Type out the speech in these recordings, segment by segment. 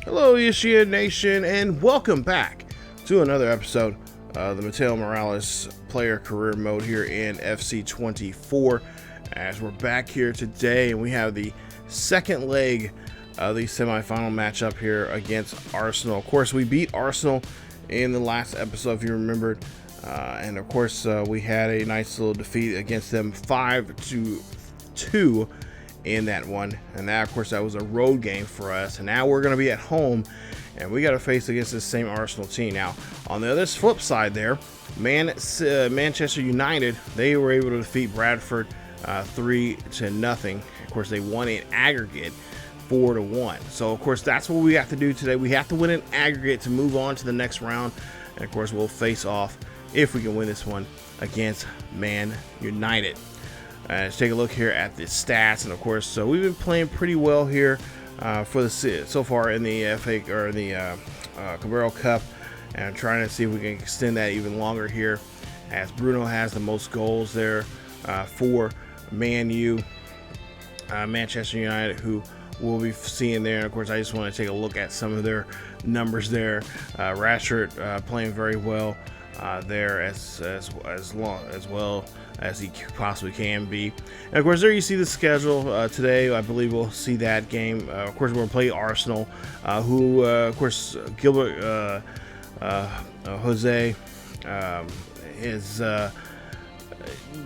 Hello, ESGNet Nation, and welcome back to another episode of the Mateo Morales player career mode here in FC24. As we're back here today, and we have the second leg of the semifinal matchup here against Arsenal. Of course, we beat Arsenal in the last episode, if you remembered, and of course, we had a nice little defeat against them, 5-2 in that one, and that, of course, that was a road game for us. And now we're going to be at home, and we got to face against this same Arsenal team. Now, on the other flip side there, Manchester United, they were able to defeat Brentford 3-0. Of course, they won in aggregate 4-1. So, of course, that's what we have to do today. We have to win an aggregate to move on to the next round, and of course, we'll face off if we can win this one against Man United. Let's take a look here at the stats, and of course, so we've been playing pretty well here for the so far in the FA or the Carabao Cup, and I'm trying to see if we can extend that even longer here, as Bruno has the most goals there for Manchester United, who we'll be seeing there. And of course, I just want to take a look at some of their numbers there. Rashford playing very well there as well as he possibly can be. And of course, there you see the schedule today. I believe we'll see that game. Of course, we're going to play Arsenal, who, of course, Gilbert Jose has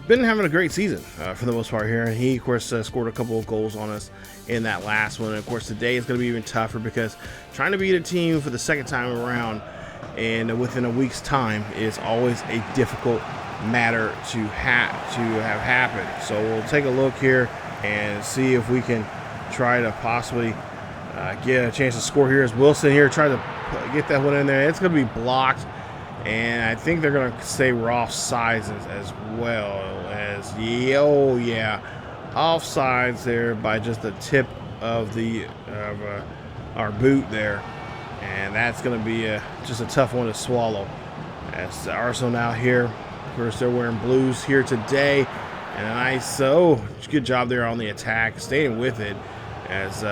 been having a great season for the most part here. And he, of course, scored a couple of goals on us in that last one. And of course, today is going to be even tougher, because trying to beat a team for the second time around and within a week's time is always a difficult matter to have happen. So we'll take a look here and see if we can try to possibly get a chance to score here, as Wilson here try to get that one in there. It's going to be blocked, and I think they're going to say we're offsides as well as offsides there by just the tip of the our boot there, and that's going to be just a tough one to swallow. As Arsenal now here, of course, they're wearing blues here today, and a nice, good job there on the attack, staying with it, as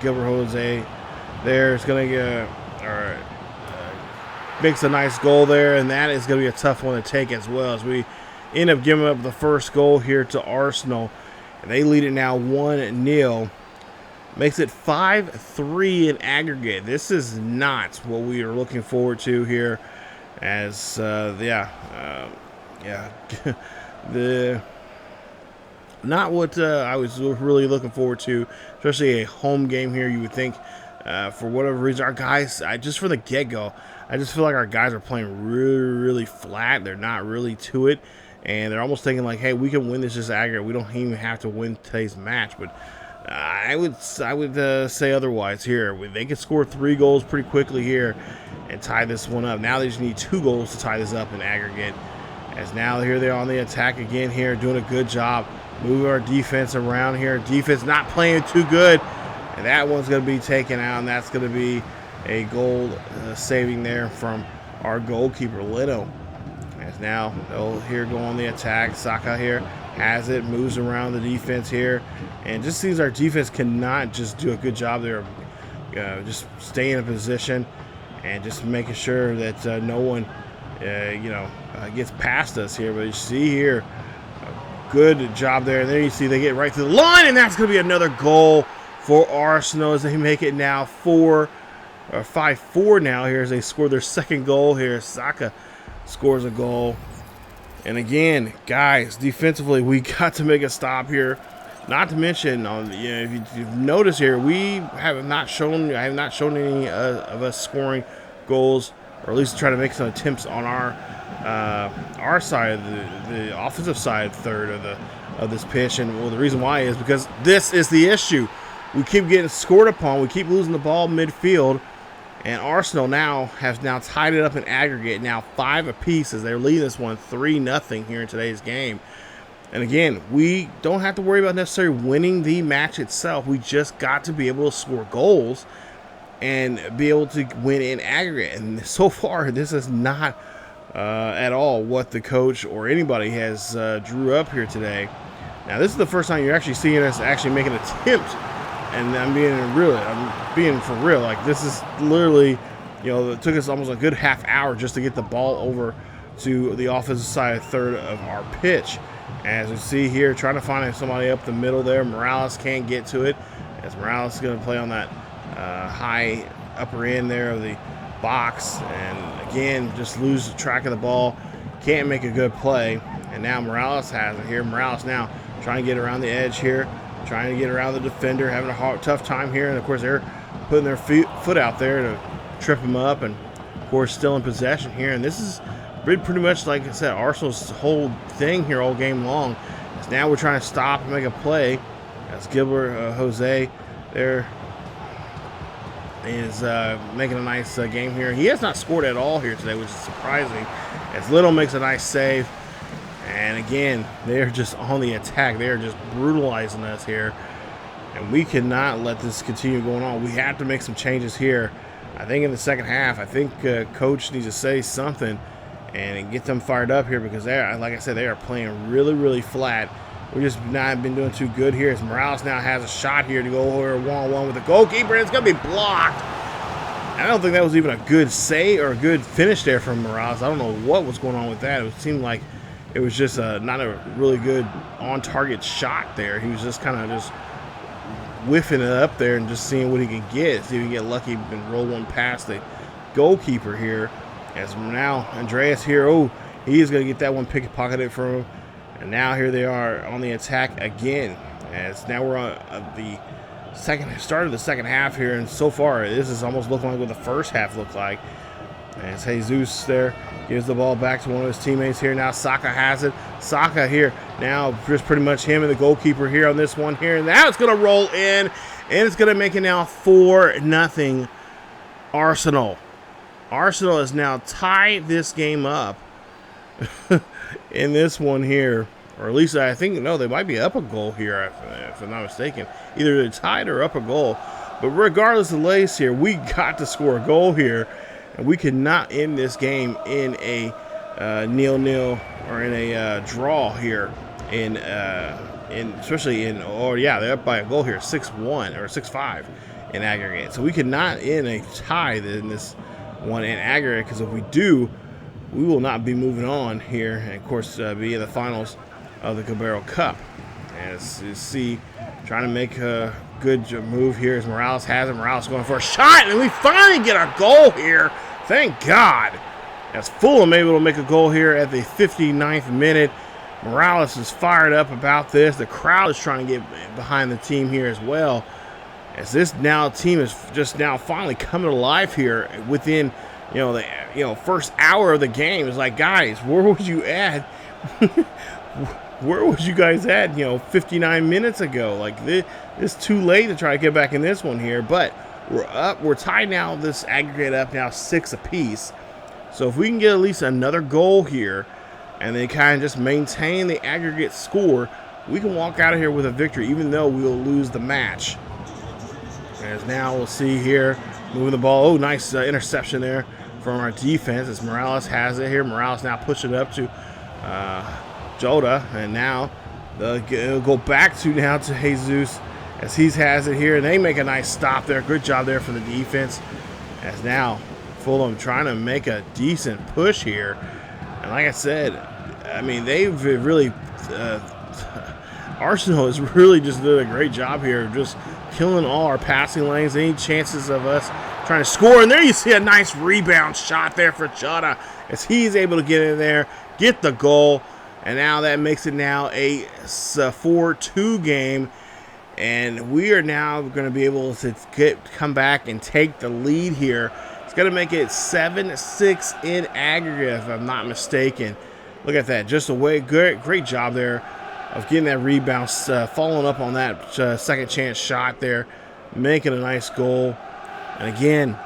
Gilbert Jose there is going to makes a nice goal there, and that is going to be a tough one to take, as well, as we end up giving up the first goal here to Arsenal, and they lead it now 1-0. Makes it 5-3 in aggregate. This is not what we are looking forward to here, as the not what I was really looking forward to, especially a home game here. You would think, for whatever reason, our guys, just for the get-go, I just feel like our guys are playing really, really flat. They're not really to it, and they're almost thinking like, hey, we can win this just aggregate. We don't even have to win today's match. But I would say otherwise here. They could score 3 goals pretty quickly here and tie this one up. Now they just need 2 goals to tie this up in aggregate, as now here they are on the attack again here, doing a good job moving our defense around here. Defense not playing too good, and that one's going to be taken out, and that's going to be a goal saving there from our goalkeeper, Leno. As now they'll here go on the attack. Saka here has it, moves around the defense here, and just seems our defense cannot just do a good job there, just stay in a position and just making sure that no one gets past us here. But you see here, a good job there, and there you see they get right to the line, and that's going to be another goal for Arsenal, as they make it now 5-4 now here, as they score their second goal here. Saka scores a goal. And again, guys, defensively, we got to make a stop here. Not to mention, if you've noticed here, I have not shown any of us scoring goals, or at least try to make some attempts on our side, the offensive side third of this pitch. And well, the reason why is because this is the issue. We keep getting scored upon. We keep losing the ball midfield. And Arsenal has tied it up in aggregate, now 5 apiece, as they're leading this one 3-0 here in today's game. And again, we don't have to worry about necessarily winning the match itself. We just got to be able to score goals and be able to win in aggregate. And so far, this is not at all what the coach or anybody has drew up here today. Now, this is the first time you're actually seeing us actually make an attempt and I'm being for real. Like, this is literally, it took us almost a good half hour just to get the ball over to the offensive side third of our pitch. As we see here, trying to find somebody up the middle there. Morales can't get to it, as Morales is going to play on that high upper end there of the box, and again just lose track of the ball, can't make a good play. And now Morales has it here. Morales now trying to get around the edge here, trying to get around the defender, having a tough time here, and of course they're putting their foot out there to trip him up, and of course still in possession here. And this is pretty much, like I said, Arsenal's whole thing here all game long. As now we're trying to stop and make a play, as Gilbert Jose there is making a nice game here. He has not scored at all here today, which is surprising, as Little makes a nice save. And again, they're just on the attack. They're just brutalizing us here, and we cannot let this continue going on. We have to make some changes here. I think in the second half, I think coach needs to say something and get them fired up here, because they're, like I said, they are playing really, really flat. We just not been doing too good here, as Morales now has a shot here to go over one-on-one with the goalkeeper, and it's going to be blocked. I don't think that was even a good save or a good finish there from Morales. I don't know what was going on with that. It seemed like it was just not a really good on-target shot there. He was just kind of just whiffing it up there and just seeing what he could get. See if he can get lucky and roll one past the goalkeeper here. As now Andreas here, he is going to get that one pickpocketed from him. And now here they are on the attack again. As now we're on the start of the second half here, and so far this is almost looking like what the first half looked like. As Jesus there gives the ball back to one of his teammates here. Now Saka has it. Saka here now, just pretty much him and the goalkeeper here on this one here. And now it's going to roll in, and it's going to make it now 4-0 Arsenal. Arsenal has now tied this game up in this one here. Or at least I think, no, they might be up a goal here, if I'm not mistaken. Either they're tied or up a goal. But regardless of lace here, we got to score a goal here. And we could not end this game in a 0-0 or in a draw here. Especially they're up by a goal here, 6-1 or 6-5 in aggregate. So we could not end a tie in this one in aggregate, because if we do, we will not be moving on here, and of course be in the finals of the Carabao Cup. As you see, trying to make a good move here as Morales has it. Morales going for a shot, and we finally get our goal here. Thank God. As Fulham able to make a goal here at the 59th minute. Morales is fired up about this. The crowd is trying to get behind the team here as well, as this now team is just now finally coming alive here within the first hour of the game. It's like, guys, where was you at? Where was you guys at 59 minutes ago? Like, it's too late to try to get back in this one here, but we're tied now, this aggregate up now 6 apiece. So if we can get at least another goal here and then kind of just maintain the aggregate score, we can walk out of here with a victory, even though we'll lose the match. As now we'll see here, moving the ball. Nice interception there from our defense, as Morales has it here. Morales now pushing it up to Jota, and now it'll go back to Jesus, as he has it here, and they make a nice stop there. Good job there for the defense, as now Fulham trying to make a decent push here. And like I said, I mean, they've really Arsenal has really just did a great job here, just killing all our passing lanes, any chances of us trying to score. And there you see a nice rebound shot there for Jota, as he's able to get in there, get the goal. And now that makes it now a 4-2 game. And we are now going to be able to come back and take the lead here. It's going to make it 7-6 in aggregate, if I'm not mistaken. Look at that. Just a great job there of getting that rebound, following up on that second chance shot there, making a nice goal. And again,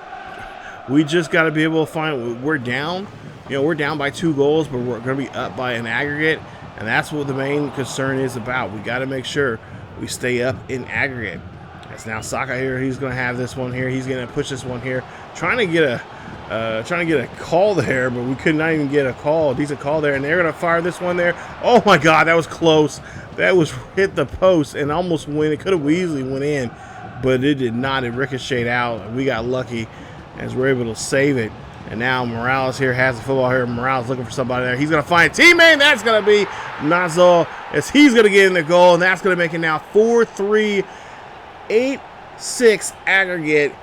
we just got to be able to find, we're down. We're down by 2 goals, but we're going to be up by an aggregate. And that's what the main concern is about. We got to make sure we stay up in aggregate. That's now Saka here. He's going to have this one here. He's going to push this one here, trying to get a call there, but we could not even get a call, a decent call there. And they're going to fire this one there. Oh my God, that was close. That was hit the post and almost went. It could have easily went in, but it did not. It ricocheted out, and we got lucky as we're able to save it. And now Morales here has the football here. Morales looking for somebody there. He's going to find a teammate, and that's going to be Nazol as he's going to get in the goal, and that's going to make it now 4-3, 8-6 aggregate.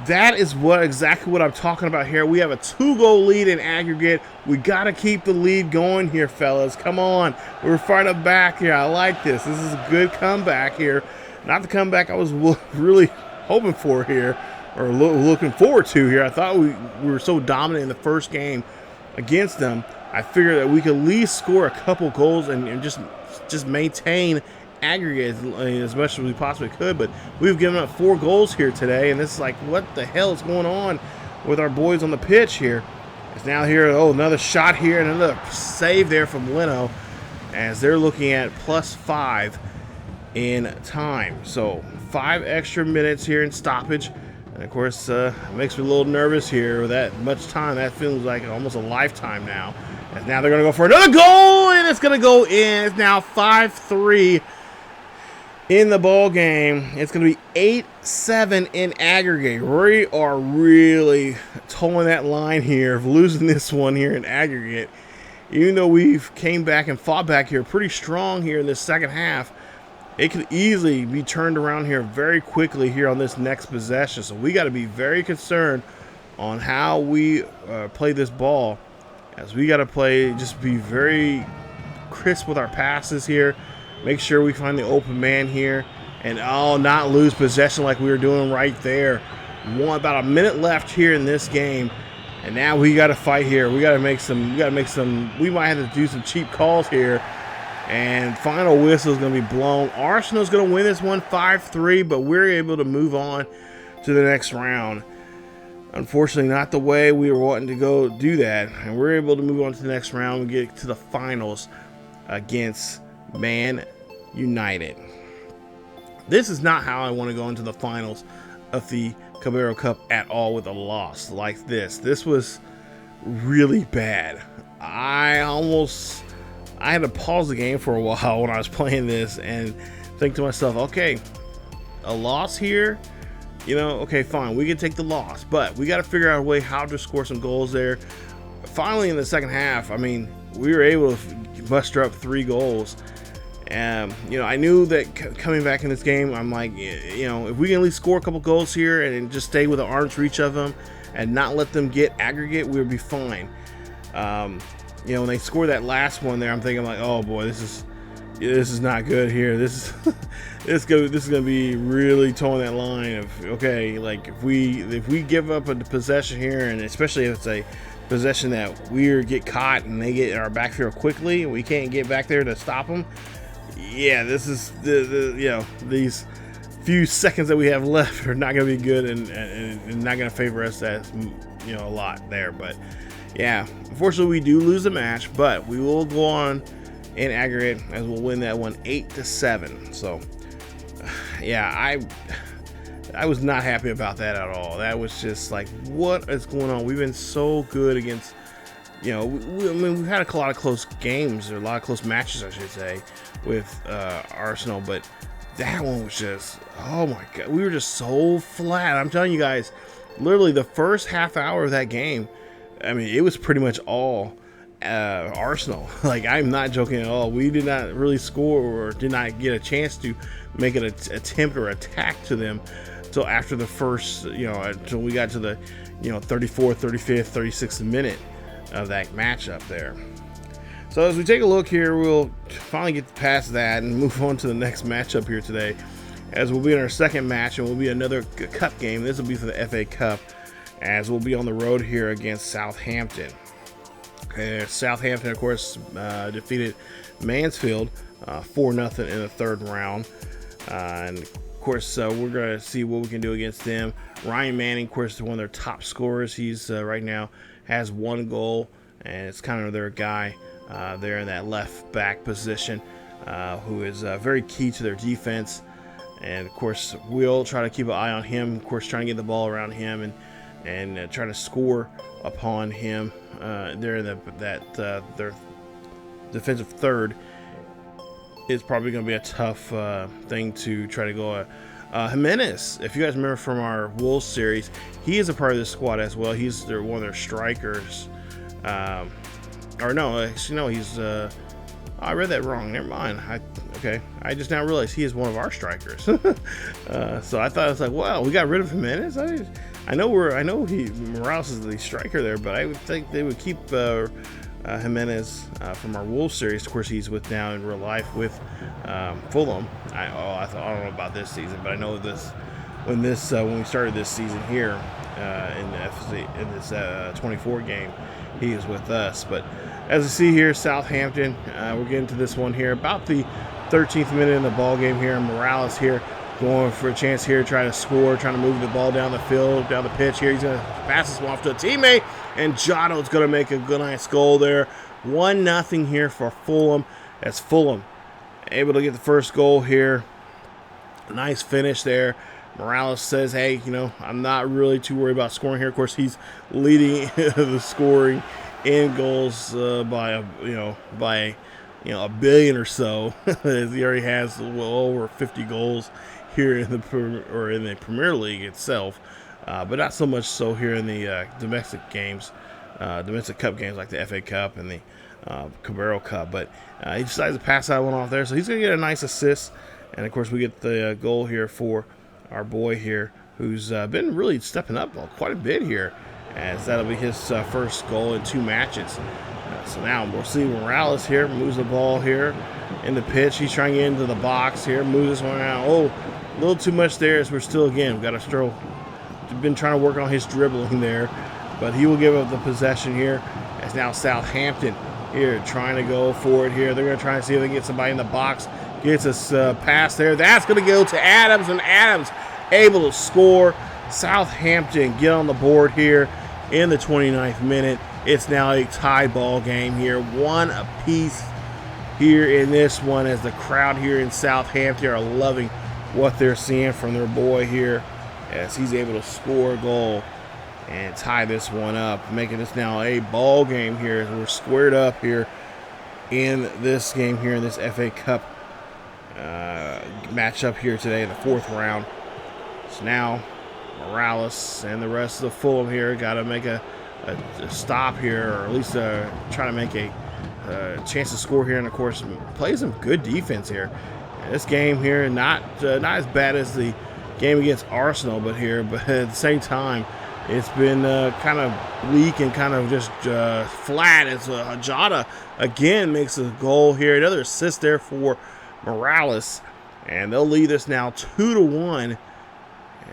That is exactly what I'm talking about here. We have a 2-goal lead in aggregate. We got to keep the lead going here, fellas. Come on. We're fighting back here. I like this. This is a good comeback here. Not the comeback I was really hoping for here, or looking forward to here. I thought we were so dominant in the first game against them. I figured that we could at least score a couple goals and just maintain aggregate as much as we possibly could, but we've given up 4 goals here today, and this is like, what the hell is going on with our boys on the pitch here? It's now here, another shot here, and another save there from Leno, as they're looking at +5 in time. So 5 extra minutes here in stoppage, and of course it makes me a little nervous here with that much time. That feels like almost a lifetime now, and now they're going to go for another goal, and it's going to go in. It's now 5-3 in the ball game. It's going to be 8-7 in aggregate. We are really towing that line here of losing this one here in aggregate. Even though we've came back and fought back here pretty strong here in this second half, it could easily be turned around here very quickly here on this next possession. So we got to be very concerned on how we play this ball, as we got to just be very crisp with our passes here. Make sure we find the open man here, and not lose possession like we were doing right there. About a minute left here in this game, and now we got to fight here. We got to make some. We might have to do some cheap calls here, and final whistle is going to be blown. Arsenal's going to win this one 5-3, but we're able to move on to the next round. Unfortunately, not the way we were wanting to go do that, and we're able to move on to the next round and get to the finals against Man United. This is not how I want to go into the finals of the Carabao Cup at all, with a loss like this. This was really bad. I had to pause the game for a while when I was playing this and think to myself, okay, a loss here, okay, fine, we can take the loss, but we got to figure out a way how to score some goals there. Finally, in the second half, we were able to muster up 3 goals. I knew that coming back in this game, I'm like, if we can at least score a couple goals here and just stay with the arm's reach of them and not let them get aggregate, we would be fine. When they scored that last one there, I'm thinking like, oh boy, this is not good here. This is gonna be really towing that line of, okay, like if we give up a possession here, and especially if it's a possession that we get caught and they get our backfield quickly and we can't get back there to stop them. Yeah, this is these few seconds that we have left are not going to be good and not going to favor us as a lot there. But yeah, unfortunately we do lose the match, but we will go on in aggregate as we'll win that one 8-7. So yeah, I was not happy about that at all. That was just like, what is going on? We've been so good against, we've had a lot of close games, or a lot of close matches, I should say, with Arsenal, but that one was just, oh my god, we were just so flat. I'm telling you guys, literally the first half hour of that game, it was pretty much all Arsenal. Like, I'm not joking at all. We did not really score, or did not get a chance to make an attempt or attack to them until after the first, until we got to the 34th, 35th, 36th minute of that matchup there. So as we take a look here, we'll finally get past that and move on to the next matchup here today, as we'll be in our second match, and we'll be another cup game. This will be for the FA Cup, as we'll be on the road here against Southampton. Southampton, of course, defeated Mansfield 4-0 in the third round, and of course we're going to see what we can do against them. Ryan Manning, of course, is one of their top scorers. He's right now has 1 goal, and it's kind of their guy there in that left back position, who is very key to their defense. And of course, we'll try to keep an eye on him, of course, trying to get the ball around him and try to score upon him there in their defensive third. Is probably going to be a tough thing to try to go Jimenez, if you guys remember from our Wolves series, he is a part of this squad as well. He's one of their strikers. Or no, actually, no, he's... I read that wrong. Never mind. Okay. I just now realized he is one of our strikers. So I thought, it's like, wow, we got rid of Jimenez? I know Morales is the striker there, but I would think they would keep Jimenez from our Wolves series. Of course, he's with now in real life with Fulham. I don't know about this season, but I know this when we started this season here in this 24 game, he is with us. But as you see here, Southampton, we're getting to this one here about the 13th minute in the ball game here. Morales here going for a chance here, trying to score, trying to move the ball down the field, down the pitch here. He's going to pass this one off to a teammate, and Jotto's going to make a good, nice goal there. 1-0 here for Fulham. That's Fulham able to get the first goal here. Nice finish there. Morales says, hey, I'm not really too worried about scoring here. Of course, he's leading the scoring in goals by a billion or so. He already has well over 50 goals here in the Premier League itself, but not so much so here in the domestic cup games like the FA Cup and the Carabao Cup. But he decides to pass that one off there, so he's going to get a nice assist. And of course, we get the goal here for our boy here, who's been really stepping up quite a bit here, as that'll be his first goal in 2 matches. So now we'll see Morales here, moves the ball here in the pitch. He's trying to get into the box here, moves this one out. Oh, a little too much there, as we're still, again, been trying to work on his dribbling there. But he will give up the possession here, as now Southampton here trying to go for it here. They're going to try and see if they can get somebody in the box. Gets us pass there. That's going to go to Adams, and Adams able to score. Southampton get on the board here in the 29th minute. It's now a tie ball game here. 1 apiece here in this one, as the crowd here in Southampton are loving what they're seeing from their boy here, as he's able to score a goal and tie this one up, making this now a ball game here as we're squared up here in this game here in this FA Cup matchup here today in the 4th round. So now Morales and the rest of the Fulham here got to make a stop here, or at least try to make a chance to score here, and of course play some good defense here. And this game here not as bad as the game against Arsenal, but at the same time it's been kind of weak and kind of just flat, as Jota again makes a goal here. Another assist there for Morales, and they'll lead us now 2-1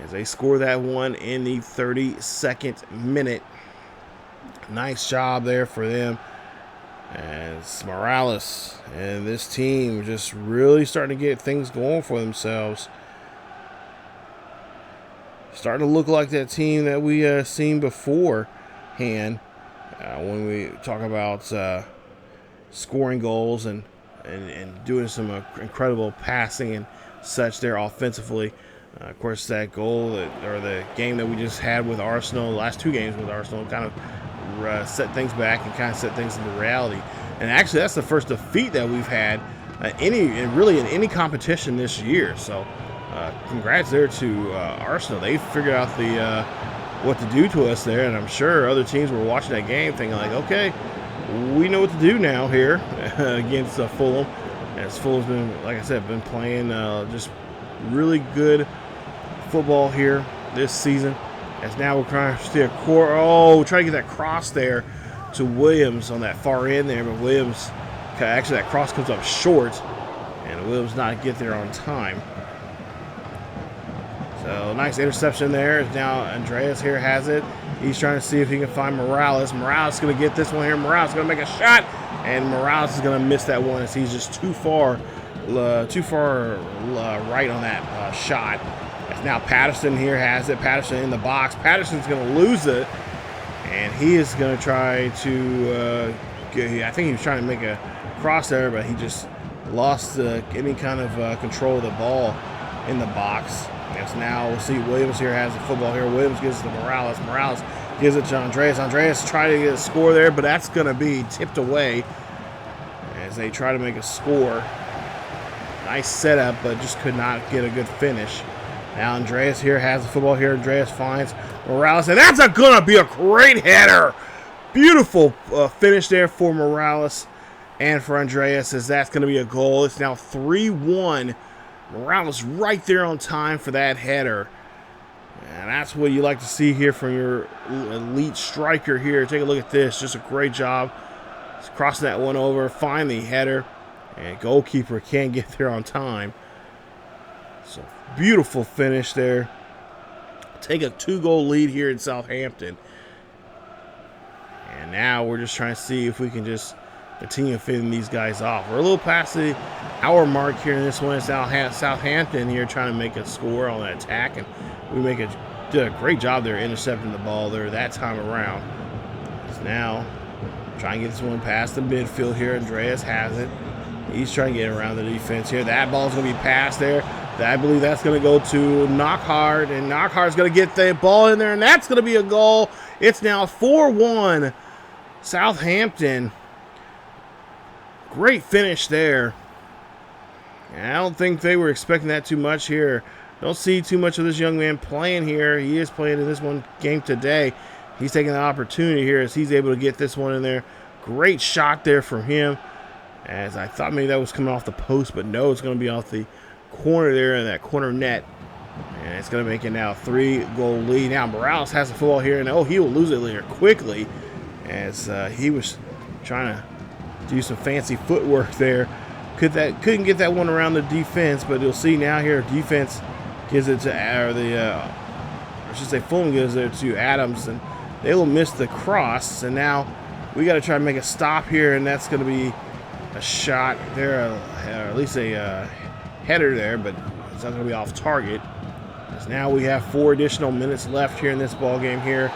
as they score that one in the 32nd minute. Nice job there for them, as Morales and this team just really starting to get things going for themselves. Starting to look like that team that we seen beforehand when we talk about scoring goals and doing some incredible passing and such there offensively. Of course, that goal or the game that we just had with Arsenal, the last 2 games with Arsenal, kind of set things back and kind of set things into reality. And actually, that's the first defeat that we've had in any competition this year. So congrats there to Arsenal. They figured out what to do to us there, and I'm sure other teams were watching that game thinking like, okay, we know what to do now here against Fulham. As Fulham's been, like I said, been playing just really good football here this season. As now we're trying to see trying to get that cross there to Williams on that far end there, but Williams, actually that cross comes up short, and Williams not get there on time. So nice interception there. Now Andreas here has it. He's trying to see if he can find Morales. Morales is going to get this one here. Morales is going to make a shot, and Morales is going to miss that one as he's just too far right on that shot. As now Patterson here has it. Patterson in the box. Patterson's going to lose it, and he is going to try to I think he was trying to make a cross there, but he just lost any kind of control of the ball in the box. Yes, now we'll see Williams here has the football here. Williams gives it to Morales. Morales gives it to Andreas. Andreas trying to get a score there, but that's going to be tipped away as they try to make a score. Nice setup, but just could not get a good finish. Now Andreas here has the football here. Andreas finds Morales, and that's gonna be a great header. Beautiful finish there for Morales and for Andreas, as that's going to be a goal. It's now 3-1. Morales right there on time for that header. And that's what you like to see here from your elite striker here. Take a look at this. Just a great job. He's crossing that one over. Find the header. And goalkeeper can't get there on time. So beautiful finish there. Take a 2-goal lead here in Southampton. And now we're just trying to see if we can just continue fitting these guys off. We're a little past the hour mark here in this one. It's Southampton here trying to make a score on that attack. And we did a great job there intercepting the ball there that time around. So now trying to get this one past the midfield here. Andreas has it. He's trying to get around the defense here. That ball's going to be passed there. I believe that's going to go to Knockhart. And Knockhart's going to get the ball in there. And that's going to be a goal. It's now 4-1. Southampton. Great finish there. And I don't think they were expecting that too much here. Don't see too much of this young man playing here. He is playing in this one game today. He's taking the opportunity here as he's able to get this one in there. Great shot there from him. As I thought maybe that was coming off the post, but no, it's going to be off the corner there in that corner net. And it's going to make it now a 3-goal lead. Now Morales has the football here, and he will lose it here quickly as he was trying to do some fancy footwork there. Couldn't get that one around the defense, but you'll see now here defense gives it to Fulham gives it to Adams, and they will miss the cross. And now we got to try to make a stop here, and that's going to be a shot there, or at least a header there, but it's not going to be off target. As now we have 4 additional minutes left here in this ball game here,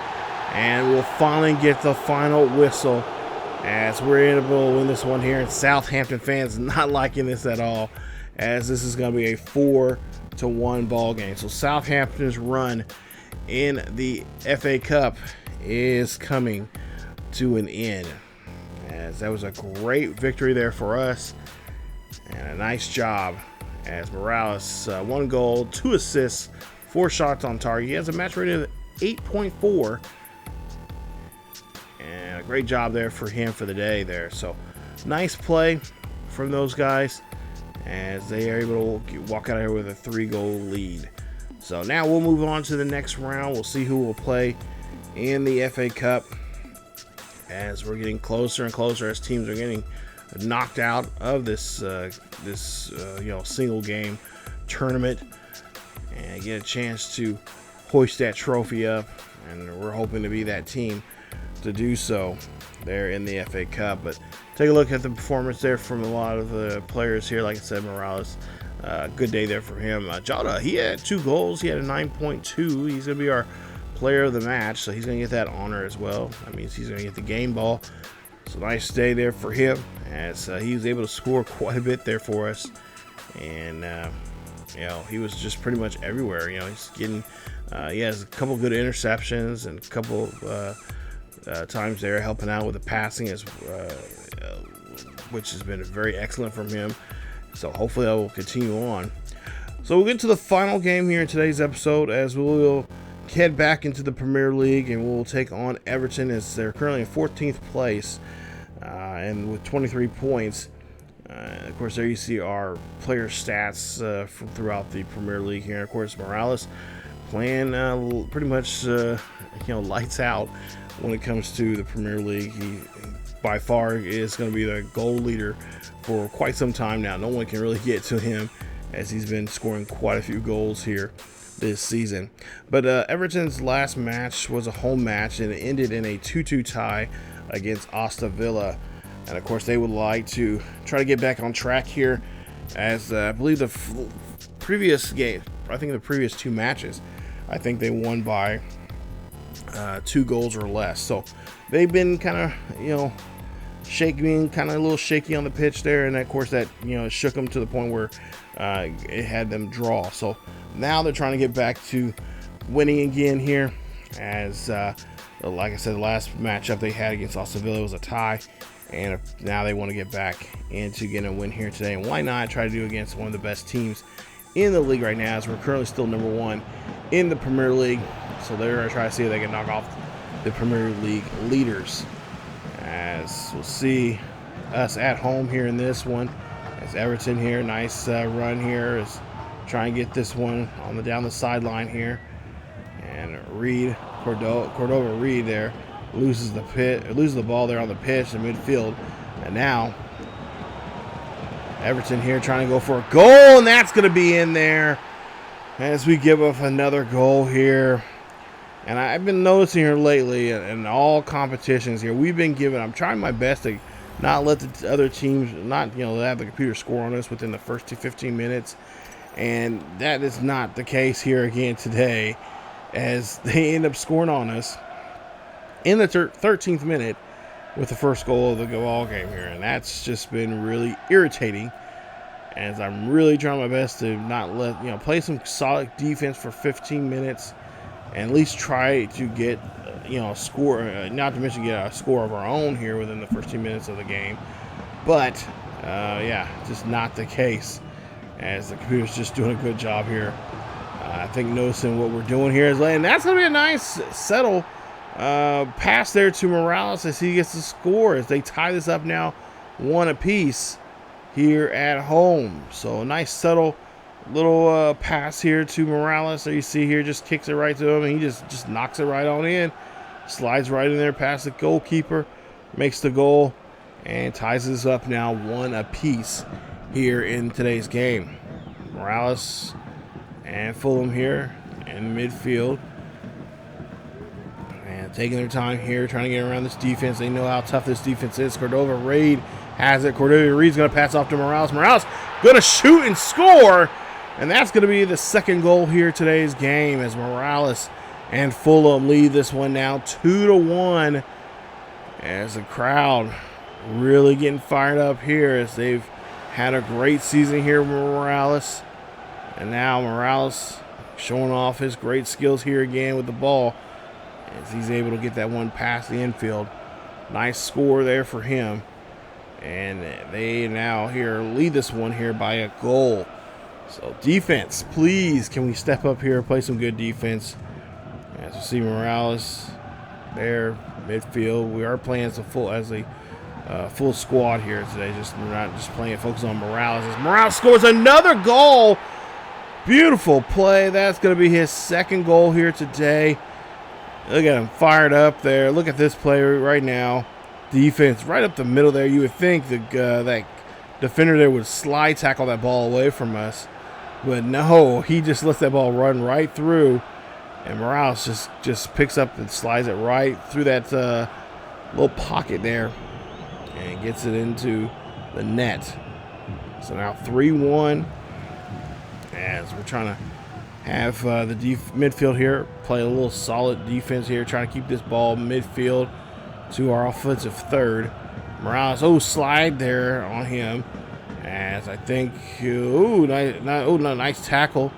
and we'll finally get the final whistle as we're able to win this one here. And Southampton fans not liking this at all, as this is going to be a 4-1 ball game. So Southampton's run in the FA Cup is coming to an end, as that was a great victory there for us, and a nice job as Morales 1 goal, 2 assists, 4 shots on target. He has a match rating of 8.4, and a great job there for him for the day there. So nice play from those guys as they are able to walk out of here with a 3-goal lead. So now we'll move on to the next round. We'll see who will play in the FA Cup as we're getting closer and closer, as teams are getting knocked out of this single game tournament and get a chance to hoist that trophy up, and we're hoping to be that team to do so there in the FA Cup. But take a look at the performance there from a lot of the players here. Like I said, Morales, good day there for him. Jota, he had 2 goals. He had a 9.2. He's going to be our player of the match, so he's going to get that honor as well. That means he's going to get the game ball. So nice day there for him, as he was able to score quite a bit there for us. And he was just pretty much everywhere. He's getting he has a couple good interceptions and a couple times there helping out with the passing, which has been very excellent from him. So hopefully that will continue on. So we'll get to the final game here in today's episode, as we'll head back into the Premier League, and we'll take on Everton, as they're currently in 14th place and with 23 points. Of course, there you see our player stats from throughout the Premier League here. And of course, Morales playing pretty much lights out when it comes to the Premier League. He by far is going to be the goal leader for quite some time now. No one can really get to him, as he's been scoring quite a few goals here this season. But Everton's last match was a home match, and it ended in a 2-2 tie against Aston Villa. And of course, they would like to try to get back on track here, as I believe the previous game, I think the previous 2 matches, I think they won by 2 goals or less. So they've been kind of, shaking, kind of a little shaky on the pitch there. And of course that, shook them to the point where it had them draw. So now they're trying to get back to winning again here, as like I said, the last matchup they had against Aston Villa was a tie, and now they want to get back into getting a win here today. And why not try to do against one of the best teams in the league right now, as we're currently still number 1 in the Premier League. So they're going to try to see if they can knock off the Premier League leaders. As we'll see us at home here in this one. As Everton here, nice run here, is trying to get this one on the down the sideline here. And Cordova Reed there loses the ball there on the pitch in midfield. And now Everton here trying to go for a goal, and that's going to be in there as we give up another goal here. And I've been noticing here lately in all competitions here, I'm trying my best to not let the other teams, have the computer score on us within the first 15 minutes. And that is not the case here again today, as they end up scoring on us in the 13th minute with the first goal of the ball game here. And that's just been really irritating, as I'm really trying my best to not play some solid defense for 15 minutes and at least try to get a score, not to mention get a score of our own here within the first 2 minutes of the game. But just not the case, as the computer's just doing a good job here. I think noticing what we're doing here is and that's going to be a nice settle pass there to Morales as he gets the score, as they tie this up now 1 apiece here at home. So a nice subtle little pass here to Morales. So you see here, just kicks it right to him, and he just knocks it right on in. Slides right in there past the goalkeeper, makes the goal, and ties this up now 1 apiece here in today's game. Morales and Fulham here in midfield, and taking their time here, trying to get around this defense. They know how tough this defense is. Cordova Reed has it. Cordova Reed's going to pass off to Morales. Morales going to shoot and score, and that's going to be the second goal here today's game, as Morales and Fulham lead this one now 2-1, as the crowd really getting fired up here, as they've had a great season here with Morales. And now Morales showing off his great skills here again with the ball, as he's able to get that one past the infield. Nice score there for him. And they now here lead this one here by a goal. So defense, please, can we step up here and play some good defense? As we see Morales there, midfield. We are playing as a full squad here today. We're not just playing focus on Morales. As Morales scores another goal. Beautiful play. That's going to be his second goal here today. Look at him fired up there. Look at this play right now. Defense right up the middle there. You would think that defender there would slide tackle that ball away from us. But no, he just lets that ball run right through. And Morales just picks up and slides it right through that little pocket there and gets it into the net. So now 3-1, as we're trying to have the midfield here play a little solid defense here, trying to keep this ball midfield to our offensive third. Morales, slide there on him, as I think, nice tackle.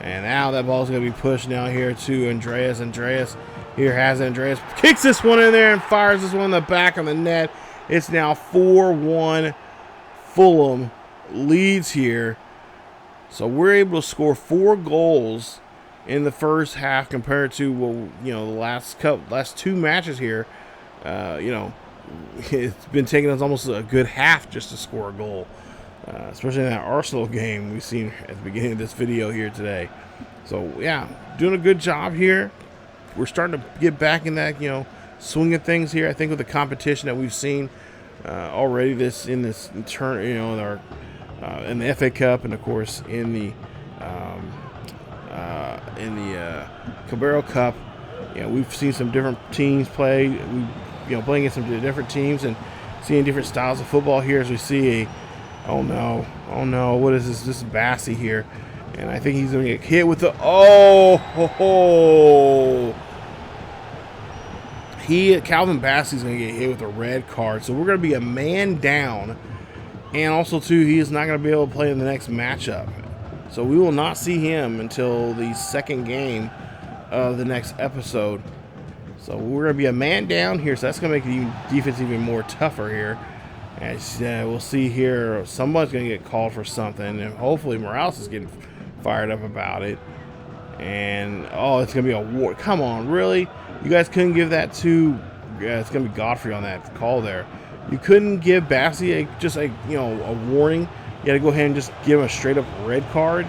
And now that ball's going to be pushed now here to Andreas. Andreas kicks this one in there and fires this one in the back of the net. It's now 4-1. Fulham leads here. So we're able to score 4 goals in the first half compared to the last 2 matches here. It's been taking us almost a good half just to score a goal. Especially in that Arsenal game we've seen at the beginning of this video here today. So, yeah, doing a good job here. We're starting to get back in that, swing of things here. I think with the competition that we've seen already in the FA Cup, and of course in the Carabao Cup, we've seen some different teams play. Playing against some different teams and seeing different styles of football here, as we see oh no, what is this? This is Bassey here, and I think he's going to get hit with the Calvin Bassey's going to get hit with a red card, so we're going to be a man down, and also too, he is not going to be able to play in the next matchup, so we will not see him until the second game of the next episode. So we're going to be a man down here, so that's going to make the defense even more tougher here. As we'll see here, someone's going to get called for something, and hopefully Morales is getting fired up about it. And oh, it's gonna be a war. Come on, really? You guys couldn't give that to? Yeah, it's gonna be Godfrey on that call there. You couldn't give Bassey just a warning. You got to go ahead and just give him a straight up red card.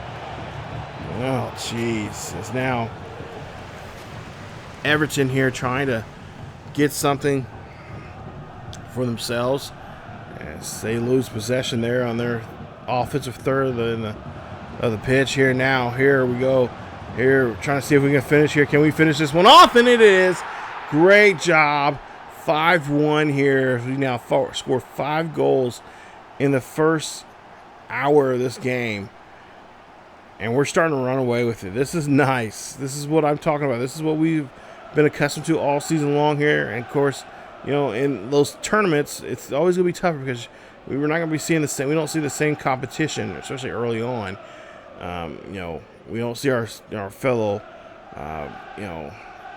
Oh, jeez. It's now Everton here trying to get something for themselves as they lose possession there on their offensive third of the pitch here. Now, here we go. Here, we're trying to see if we can finish here. Can we finish this one off? And it is. Great job. 5-1 here. We now score 5 goals in the first hour of this game. And we're starting to run away with it. This is nice. This is what I'm talking about. This is what we've been accustomed to all season long here. And, of course, in those tournaments, it's always going to be tougher because we're not going to be seeing the same. We don't see the same competition, especially early on. We don't see our fellow,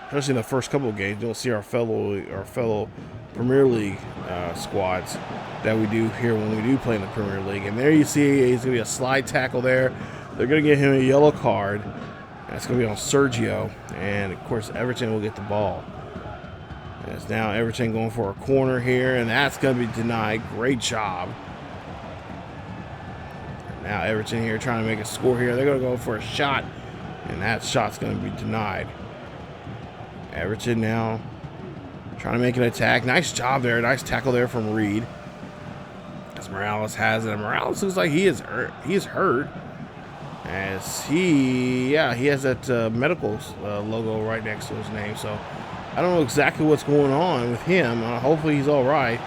especially in the first couple of games, you don't see our fellow Premier League squads that we do here when we do play in the Premier League. And there you see he's going to be a slide tackle there. They're going to get him a yellow card. That's going to be on Sergio. And, of course, Everton will get the ball. It's now Everton going for a corner here, and that's going to be denied. Great job. Now Everton here trying to make a score here. They're going to go for a shot, and that shot's going to be denied. Everton now trying to make an attack. Nice job there. Nice tackle there from Reed. As Morales has it. And Morales looks like he is hurt. As he has that medical logo right next to his name. So I don't know exactly what's going on with him. Hopefully he's all right.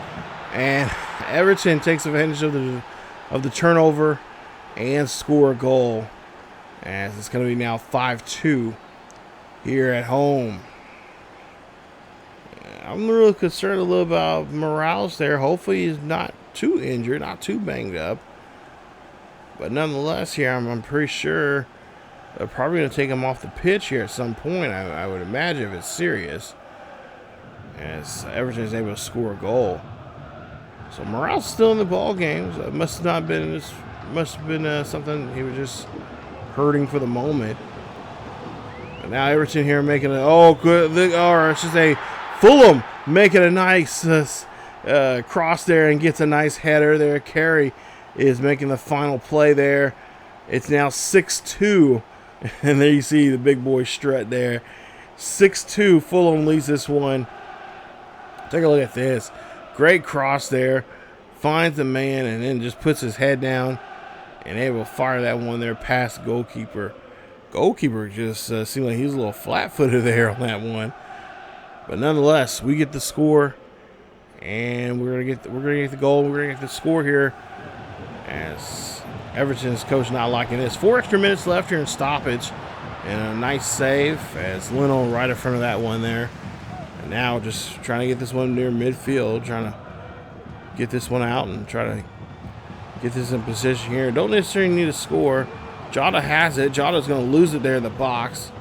And Everton takes advantage of the turnover and score a goal. As it's going to be now 5-2 here at home. I'm really concerned a little about Morales there. Hopefully he's not too injured, not too banged up. But nonetheless here, I'm pretty sure they're probably going to take him off the pitch here at some point, I would imagine, if it's serious. As Everton is able to score a goal. So Morales still in the ball game. So it must have been something he was just hurting for the moment. But now Everton here making it's just a Fulham making a nice cross there and gets a nice header there. Carey is making the final play there. It's now 6-2. And there you see the big boy strut there. 6-2. Fulham leads this one. Take a look at this. Great cross there. Finds the man and then just puts his head down and able to fire that one there past the goalkeeper. Goalkeeper just seemed like he was a little flat-footed there on that one. But nonetheless, we get the score, and we're gonna get the goal. We're gonna get the score here, as Everton's coach not liking this. 4 extra minutes left here in stoppage, and a nice save as Leno right in front of that one there. And now just trying to get this one near midfield, trying to get this one out and try to get this in position here. Don't necessarily need a score. Jota has it. Jota's going to lose it there in the box.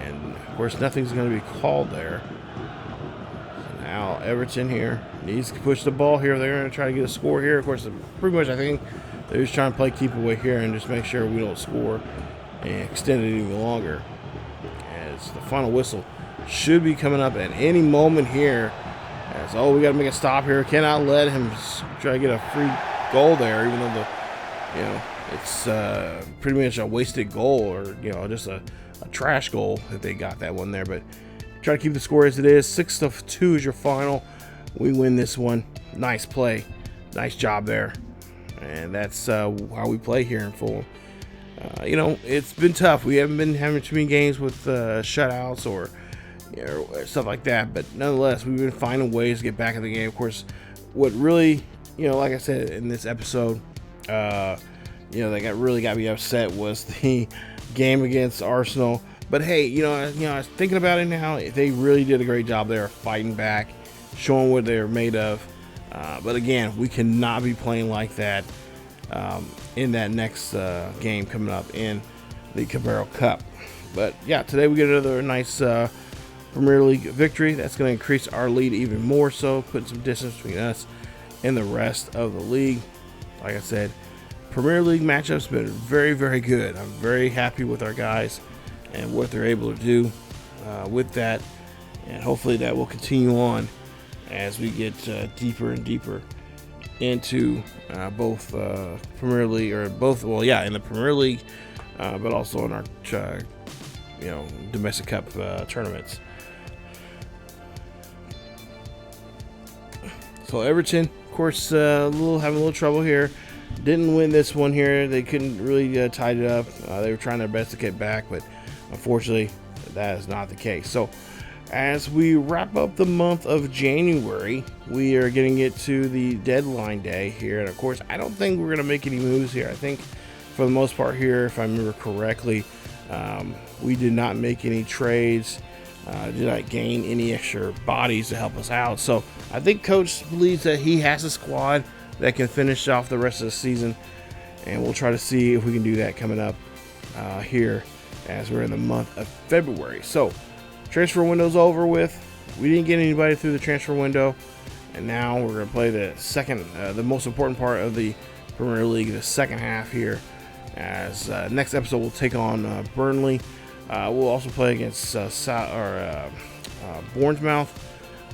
And, of course, nothing's going to be called there. So now Everton here needs to push the ball here. They're going to try to get a score here. Of course, pretty much I think they're just trying to play keep away here and just make sure we don't score and extend it even longer. As the final whistle should be coming up at any moment here. As, we got to make a stop here. Cannot let him try to get a free goal there, even though it's pretty much a wasted goal, or just a trash goal if they got that one there. But try to keep the score as it is. 6-2 is your final. We win this one. Nice play, nice job there, and that's how we play here in Fulham. It's been tough. We haven't been having too many games with shutouts or stuff like that, but nonetheless, we've been finding ways to get back in the game. Of course, what really, like I said in this episode, that really got me upset was the game against Arsenal. But hey, I was thinking about it now. They really did a great job there, fighting back, showing what they're made of. But again, we cannot be playing like that in that next game coming up in the Carabao Cup. But yeah, today we get another nice Premier League victory. That's going to increase our lead even more so, putting some distance between us and the rest of the league. Like I said, Premier League matchup's been very, very good. I'm very happy with our guys and what they're able to do with that, and hopefully that will continue on as we get deeper and deeper into both Premier League, or both, well, yeah, in the Premier League, but also in our domestic cup tournaments. So Everton, of course, having a little trouble here. Didn't win this one here. They couldn't really tie it up. They were trying their best to get back, but unfortunately, that is not the case. So as we wrap up the month of January, we are getting it to the deadline day here. And of course, I don't think we're going to make any moves here. I think for the most part here, if I remember correctly, we did not make any trades, did not gain any extra bodies to help us out. So I think Coach believes that he has a squad that can finish off the rest of the season, and we'll try to see if we can do that coming up here as we're in the month of February. So transfer window's over with. We didn't get anybody through the transfer window, and now we're going to play the second, the most important part of the Premier League, the second half here. As next episode, we'll take on Burnley. We'll also play against Bournemouth,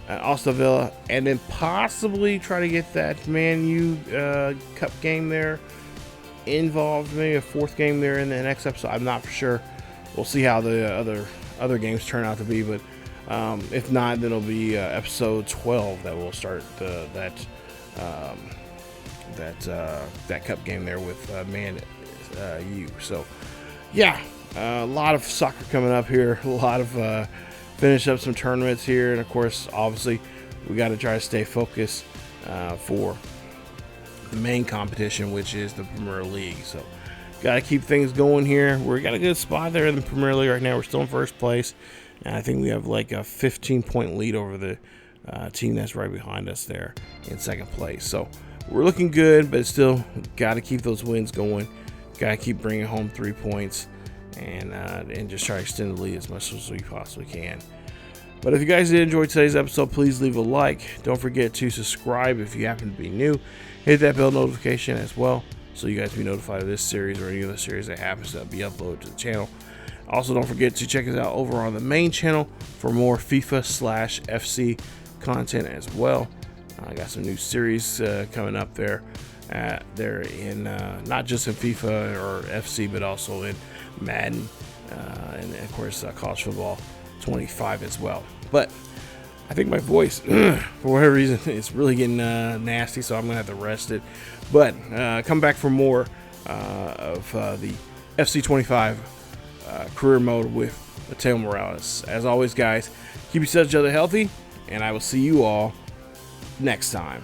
Aston Villa, and then possibly try to get that Man U Cup game there involved. Maybe a fourth game there in the next episode. I'm not for sure. We'll see how the other games turn out to be, but if not, then it'll be episode 12 that will start that cup game there with Man U. So yeah, a lot of soccer coming up here. A lot of finish up some tournaments here, and of course, obviously, we got to try to stay focused for the main competition, which is the Premier League. So got to keep things going here. We got a good spot there in the Premier League right now. We're still in first place, and I think we have like a 15-point lead over the team that's right behind us there in second place. So we're looking good, but still got to keep those wins going. Got to keep bringing home 3 points, and just try to extend the lead as much as we possibly can. But if you guys did enjoy today's episode, please leave a like. Don't forget to subscribe if you happen to be new. Hit that bell notification as well, so you guys be notified of this series or any other series that happens to be uploaded to the channel. Also, don't forget to check us out over on the main channel for more FIFA/FC content as well. I got some new series coming up there. They're in not just in FIFA or FC, but also in Madden, and of course college football 25 as well. But I think my voice, for whatever reason, is really getting nasty, so I'm gonna have to rest it. But come back for more of the FC 25 career mode with Mateo Morales. As always, guys, keep yourselves each other healthy, and I will see you all next time.